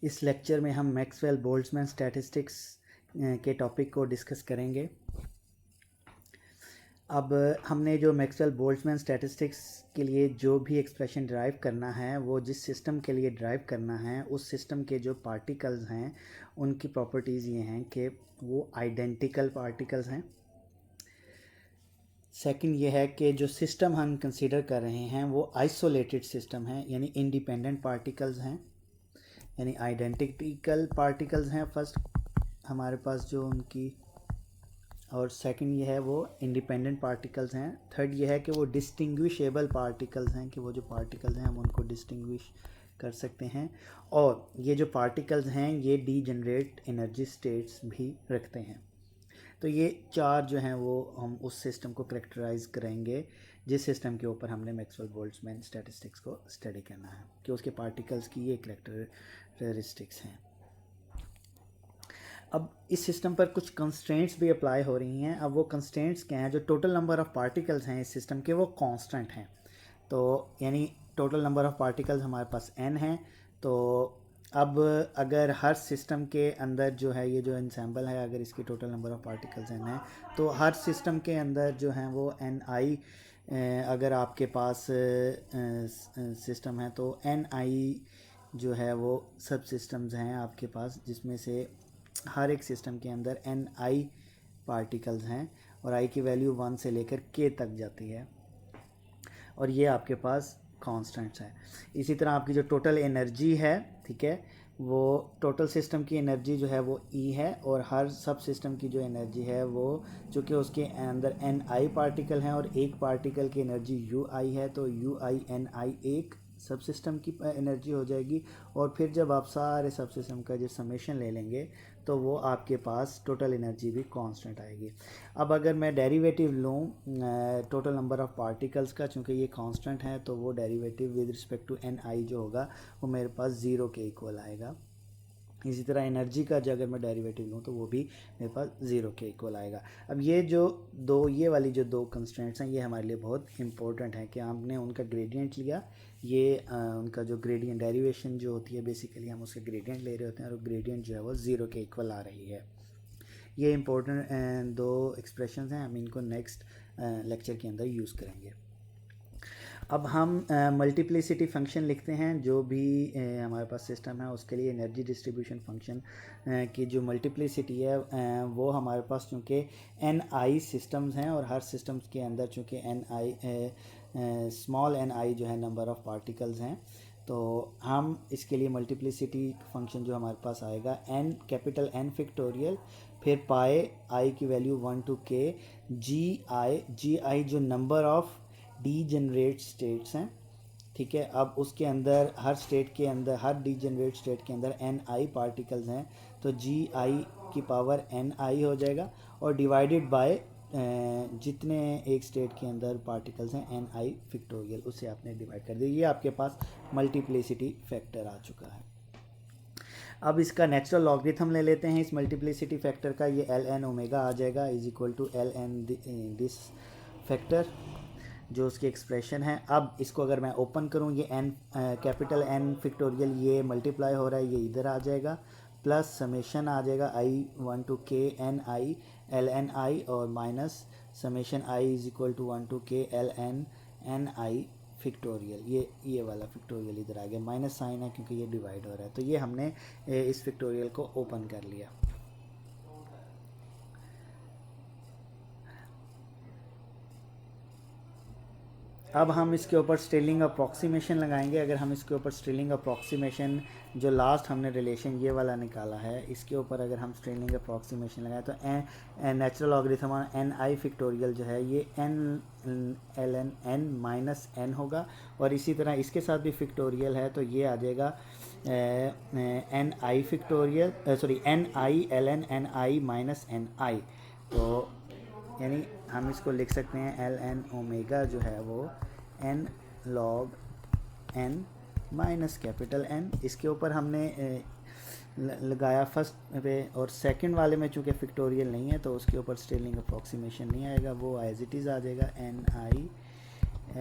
इस लेक्चर में हम मैक्सवेल बोल्ट्जमैन स्टैटिस्टिक्स के टॉपिक को डिस्कस करेंगे। अब हमने जो मैक्सवेल बोल्ट्जमैन स्टैटिस्टिक्स के लिए जो भी एक्सप्रेशन ड्राइव करना है वो जिस सिस्टम के लिए ड्राइव करना है उस सिस्टम के जो पार्टिकल्स हैं उनकी प्रॉपर्टीज़ ये हैं कि वो आइडेंटिकल पार्टिकल्स हैं। सेकंड ये है कि जो सिस्टम हम कंसीडर कर रहे हैं वो आइसोलेटेड सिस्टम है, यानी इंडिपेंडेंट पार्टिकल्स हैं, यानी आइडेंटिकल पार्टिकल्स हैं फर्स्ट हमारे पास जो उनकी, और सेकंड ये है वो इंडिपेंडेंट पार्टिकल्स हैं। थर्ड ये है कि वो डिस्टिंग्विशेबल पार्टिकल्स हैं, कि वो जो पार्टिकल्स हैं हम उनको डिस्टिंग्विश कर सकते हैं, और ये जो पार्टिकल्स हैं ये डीजनरेट एनर्जी स्टेट्स भी रखते हैं। तो ये चार जो हैं वो हम उस सिस्टम को करेक्टराइज करेंगे जिस सिस्टम के ऊपर हमने मैक्सवेल बोल्ट्जमैन स्टैटिस्टिक्स को स्टडी करना है, कि उसके पार्टिकल्स की ये करेक्टरिस्टिक्स हैं। अब इस सिस्टम पर कुछ कंस्ट्रेंट्स भी अप्लाई हो रही हैं। अब वो कंस्ट्रेंट्स क्या हैं? जो टोटल नंबर ऑफ़ पार्टिकल्स हैं इस सिस्टम के वो कांस्टेंट हैं। तो यानी टोटल नंबर ऑफ़ पार्टिकल्स हमारे पास n हैं। तो अब अगर हर सिस्टम के अंदर जो है ये जो इंसैम्बल है, अगर इसकी total number of particles n है तो हर सिस्टम के अंदर जो हैं वो ni, अगर आपके पास सिस्टम है तो ni जो है वो सब सिस्टम्स हैं आपके पास, जिसमें से हर एक सिस्टम के अंदर ni पार्टिकल्स हैं और i की वैल्यू 1 से लेकर k तक जाती है, और ये आपके पास कांस्टेंट्स हैं। इसी तरह आपकी जो टोटल एनर्जी है, ठीक है, वो टोटल सिस्टम की एनर्जी जो है वो E है, और हर सब सिस्टम की जो एनर्जी है वो चूँकि उसके अंदर ni पार्टिकल हैं और एक पार्टिकल की एनर्जी ui है, तो ui ni एक सब सिस्टम की एनर्जी हो जाएगी। और फिर जब आप सारे सब सिस्टम का जो समेशन ले लेंगे तो वो आपके पास टोटल एनर्जी भी कांस्टेंट आएगी। अब अगर मैं डेरिवेटिव लूँ टोटल नंबर ऑफ़ पार्टिकल्स का, चूँकि ये कांस्टेंट है तो वो derivative with respect to ni जो होगा वो मेरे पास 0 के इक्वल आएगा। इसी तरह एनर्जी का जो अगर मैं डेरिवेटिव लूँ तो वो भी मेरे पास 0 के इक्वल आएगा। अब ये वाली जो दो कंस्ट्रेंट्स हैं ये हमारे लिए बहुत इंपॉर्टेंट है कि हमने उनका ग्रेडियंट लिया। ये उनका जो ग्रेडियंट डेरिवेशन जो होती है बेसिकली हम उसके ग्रेडियंट ले रहे होते हैं और ग्रेडियंट जो है वो 0 के इक्वल आ रही है। ये इंपॉर्टेंट दो एक्सप्रेशंस हैं, हम इनको नेक्स्ट लेक्चर के अंदर यूज़ करेंगे। अब हम मल्टीप्लिसिटी फंक्शन लिखते हैं। जो भी हमारे पास सिस्टम है उसके लिए एनर्जी डिस्ट्रीब्यूशन फंक्शन की जो मल्टीप्लिसिटी है वो हमारे पास चूँकि ni सिस्टम्स हैं और हर सिस्टम्स के अंदर चूँकि स्मॉल ni जो है नंबर ऑफ़ पार्टिकल्स हैं, तो हम इसके लिए मल्टीप्लिसिटी फंक्शन जो हमारे पास आएगा कैपिटल N फैक्टोरियल, फिर पाए i की वैल्यू 1 to k gi जो नंबर ऑफ़ डीजनरेट स्टेट्स हैं, ठीक है। अब उसके अंदर हर स्टेट के अंदर, हर डीजनरेट स्टेट के अंदर ni पार्टिकल्स हैं, तो gi की पावर ni हो जाएगा और डिवाइडेड बाय जितने एक स्टेट के अंदर पार्टिकल्स हैं ni फैक्टोरियल, उससे आपने डिवाइड कर दिया। ये आपके पास मल्टीप्लिसिटी फैक्टर आ चुका है। अब इसका नेचुरल लॉगरिथम ले लेते हैं इस मल्टीप्लिसिटी फैक्टर का। ये ln ओमेगा आ जाएगा is equal to ln this factor जो उसकी एक्सप्रेशन है। अब इसको अगर मैं ओपन करूँ, ये कैपिटल N फैक्टोरियल ये मल्टीप्लाई हो रहा है, ये इधर आ जाएगा, प्लस समेशन आ जाएगा i 1 to k ni ln i और minus summation i is equal to 1 to k ln ni factorial. ये वाला फैक्टोरियल इधर आ गया, माइनस साइन है क्योंकि ये डिवाइड हो रहा है। तो ये हमने इस फैक्टोरियल को ओपन कर लिया। अब हम इसके ऊपर स्टिलिंग अप्रॉक्सीमेशन लगाएंगे। अगर हम इसके ऊपर स्टिलिंग अप्रॉक्सीमेशन जो लास्ट हमने रिलेशन ये वाला निकाला है, इसके ऊपर अगर हम स्टिलिंग अप्रॉक्सीमेशन लगाएं तो नेचुरल लॉगरिथम ni फैक्टोरियल जो है ये ln n माइनस n होगा, और इसी तरह इसके साथ भी फैक्टोरियल है तो ये आ जाएगा ni factorial ni ln ni minus ni। तो यानी हम इसको लिख सकते हैं ln ओमेगा जो है वो n log n minus capital N। इसके ऊपर हमने लगाया फर्स्ट पे, और सेकंड वाले में चूँकि फैक्टोरियल नहीं है तो उसके ऊपर स्टिलिंग अप्रॉक्सीमेशन नहीं आएगा, वो एज इट इज़ आ जाएगा ni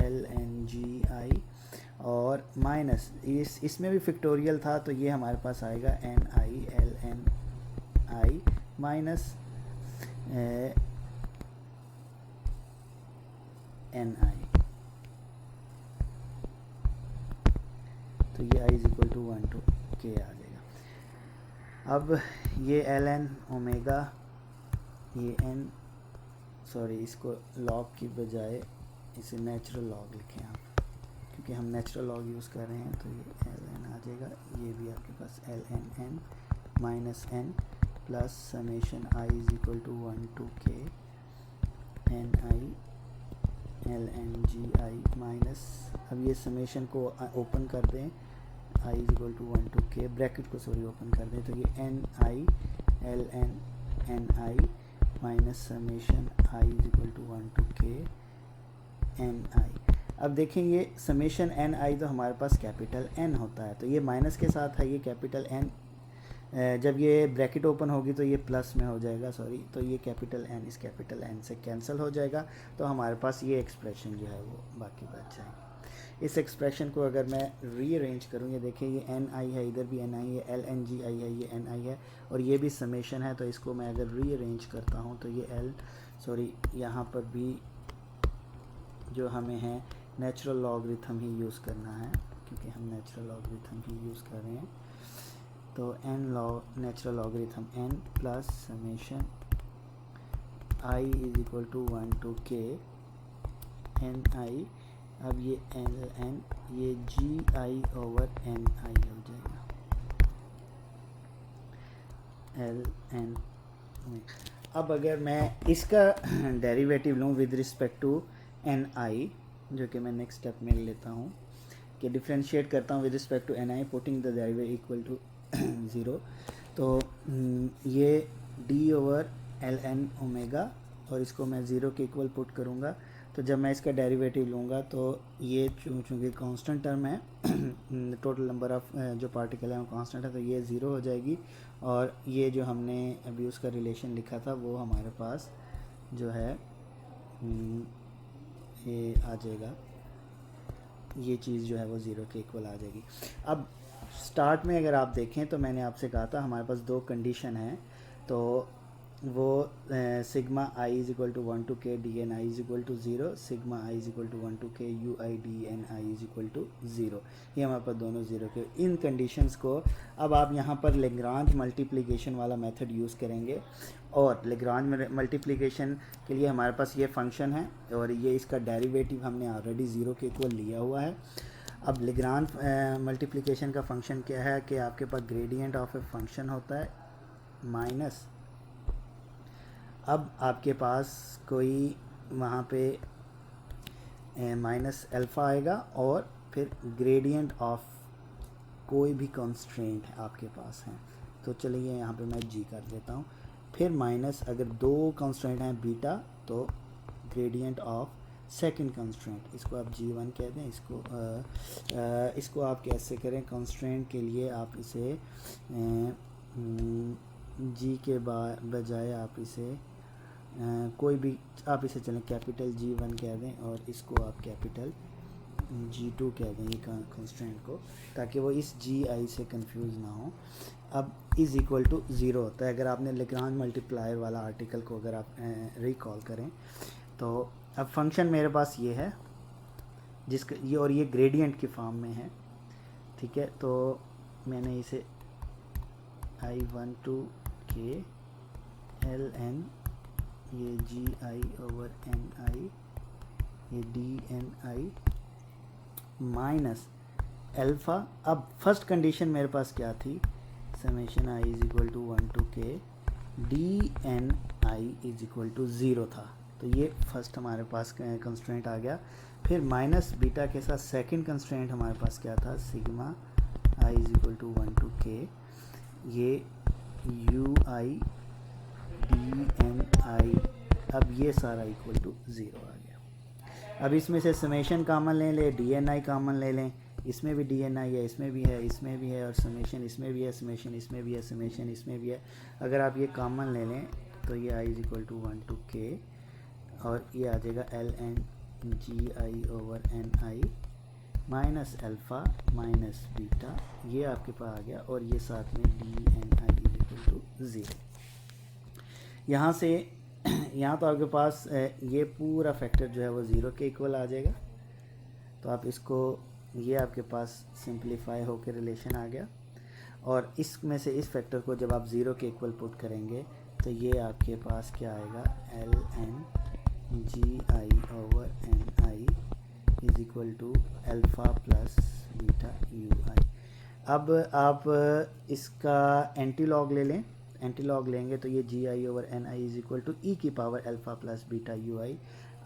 ln gi। और माइनस इसमें भी फैक्टोरियल था, तो ये हमारे पास आएगा N I L N I minus N I, तो ये I is equal to 1 to k आ जाएगा। अब ये एल एन ओमेगा, ये एन इसको लॉग की बजाय इसे नेचुरल लॉग लिखें आप, क्योंकि हम नेचुरल लॉग यूज़ कर रहे हैं, तो ये एल एन आ जाएगा। ये भी आपके पास L N N minus N plus summation I is equal to 1 to k N I L N G I minus, अब ये समेशन को ओपन कर दें, I is equal to 1 to k, bracket को ओपन कर दें, तो ये N I L N N I minus summation I is equal to 1 to k N I. अब देखेंगे समेशन एन आई तो हमारे पास कैपिटल एन होता है, तो ये माइनस के साथ है, ये कैपिटल एन, जब ये ब्रैकेट ओपन होगी तो ये प्लस में हो जाएगा, तो ये कैपिटल एन इस कैपिटल एन से कैंसिल हो जाएगा, तो हमारे पास ये एक्सप्रेशन जो है वो बाकी बच जाएगी। इस एक्सप्रेशन को अगर मैं रीअरेंज करूँ, ये देखिए ये एन आई है, इधर भी एन आई है, एल एन जी आई है, ये एन आई है, और ये भी समेशन है, तो इसको मैं अगर रीअरेंज करता हूँ तो ये यहाँ पर भी जो हमें है नेचुरल लॉगरिथम ही यूज़ करना है, क्योंकि हम नेचुरल लॉगरिथम ही यूज़ कर रहे हैं, तो N natural logarithm N plus summation I is equal to 1 to k N I, अब ये एल एन, ये जी आई ओवर एन आई हो जाएगा, एल एन। अब अगर मैं इसका डेरिवेटिव लूँ विद रिस्पेक्ट टू एन आई, जो कि मैं नेक्स्ट स्टेप में लेता हूँ कि डिफ्रेंशिएट करता हूँ with respect to N I, putting the derivative equal to 0, तो ये D over L N omega, और इसको मैं 0 के इक्वल पुट करूँगा, तो जब मैं इसका डेरिवेटिव लूँगा तो ये चूँकि कांस्टेंट टर्म है, टोटल नंबर ऑफ जो पार्टिकल है वो कांस्टेंट है, तो ये 0 हो जाएगी, और ये जो हमने अभी उसका रिलेशन लिखा था वो हमारे पास जो है ये आ जाएगा, ये चीज़ जो है वो 0 के इक्वल आ जाएगी। अब स्टार्ट में अगर आप देखें तो मैंने आपसे कहा था हमारे पास दो कंडीशन हैं, तो वो sigma I is equal to 1 to k D N I is equal to 0, sigma I is equal to 1 to k U I D N I is equal to 0, ये हमारे पास दोनों 0 के। इन कंडीशंस को अब आप यहाँ पर लेग्रांज मल्टीप्लिकेशन वाला मेथड यूज़ करेंगे, और लेग्रांज मल्टीप्लिकेशन के लिए हमारे पास ये फंक्शन है, और ये इसका डेरिवेटिव हमने ऑलरेडी 0 के इक्वल लिया हुआ है। अब लेग्रांज मल्टीप्लिकेशन का फंक्शन क्या है कि आपके पास ग्रेडियंट ऑफ ए फंक्शन होता है माइनस, अब आपके पास कोई वहाँ पे माइनस अल्फ़ा आएगा, और फिर ग्रेडियंट ऑफ कोई भी कंस्ट्रेंट आपके पास है, तो चलिए यहाँ पे मैं जी कर देता हूँ, फिर माइनस अगर दो कंस्ट्रेंट हैं बीटा, तो ग्रेडियंट ऑफ सेकंड कंस्ट्रेंट, इसको आप g1 कह दें, इसको आप कैसे करें, कंस्ट्रेंट के लिए आप इसे जी के बजाय आप इसे कोई भी आप इसे चलें कैपिटल G1 कह दें, और इसको आप कैपिटल G2 कह दें, ये कंस्ट्रेंट को, ताकि वो इस GI से कंफ्यूज ना हो। अब इज़ इक्वल टू 0 होता है, अगर आपने लेग्रांज मल्टीप्लायर वाला आर्टिकल को अगर आप रिकॉल करें, तो अब फंक्शन मेरे पास ये है जिसका ये, और ये ग्रेडियंट की फॉर्म में है, ठीक है, तो मैंने इसे I1 to k L N, ये जी आई ओवर एन आई, ये D N I minus alpha. अब फर्स्ट कंडीशन मेरे पास क्या थी, summation I is equal to 1 to k D N I is equal to 0 था, तो ये फर्स्ट हमारे पास कंस्ट्रेंट आ गया। फिर माइनस बीटा के साथ सेकंड कंस्ट्रेंट हमारे पास क्या था, sigma I is equal to 1 to k, ये U I D N I, अब ये सारा इक्वल टू 0 आ गया। अब इसमें से समेशन कॉमन ले लें, डी एन आई कॉमन ले लें, इसमें भी डी एन आई है, इसमें भी है, इसमें भी है, और समेशन इसमें भी है, समेशन इसमें भी है, समेशन इसमें भी है। अगर आप ये कॉमन ले लें तो ये I is equal to 1 to k, और ये आ जाएगा L N G I over N I minus alpha minus beta, ये आपके पास आ गया, और ये साथ में DNI=0। यहाँ से यहाँ तो आपके पास ये पूरा फैक्टर जो है वो ज़ीरो के इक्वल आ जाएगा। तो आप इसको, ये आपके पास सिंप्लीफाई होकर रिलेशन आ गया, और इसमें से इस फैक्टर को जब आप ज़ीरो के इक्वल पुट करेंगे तो ये आपके पास क्या आएगा, ln(GI/NI) is equal to alpha plus beta UI। अब आप इसका एंटी लॉग ले लें, एंटी लॉग लेंगे तो ये GI/NI इज़ इक्वल टू ई की power alpha plus beta UI।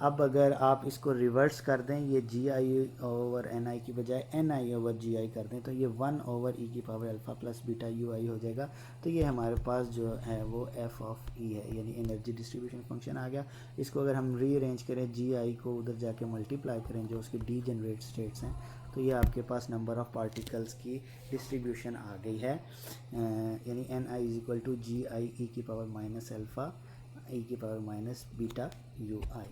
अब अगर आप इसको रिवर्स कर दें, ये GI/NI की बजाय NI/GI कर दें, तो ये 1/e की power alpha plus beta UI हो जाएगा। तो ये हमारे पास जो है वो f(E) है, यानी एनर्जी डिस्ट्रीब्यूशन फंक्शन आ गया। इसको अगर हम रीअरेंज करें, GI को उधर जाके मल्टीप्लाई करें जो उसकी डीजेनरेट स्टेट्स हैं, तो ये आपके पास नंबर ऑफ़ पार्टिकल्स की डिस्ट्रीब्यूशन आ गई है, यानी NI=GI e की पावर माइनस अल्फ़ा ई की पावर माइनस बीटा UI।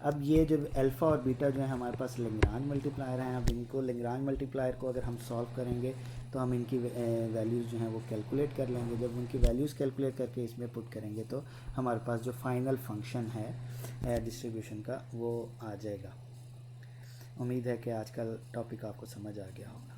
अब ये जो अल्फ़ा और बीटा जो है हमारे पास लेग्रांज मल्टीप्लायर हैं। अब इनको लेग्रांज मल्टीप्लायर को अगर हम सॉल्व करेंगे तो हम इनकी वैल्यूज़ जो हैं वो कैलकुलेट कर लेंगे। जब उनकी वैल्यूज़ कैलकुलेट करके इसमें पुट करेंगे तो हमारे पास जो फाइनल फंक्शन है डिस्ट्रीब्यूशन का वो आ जाएगा। उम्मीद है कि आज का टॉपिक आपको समझ आ गया होगा।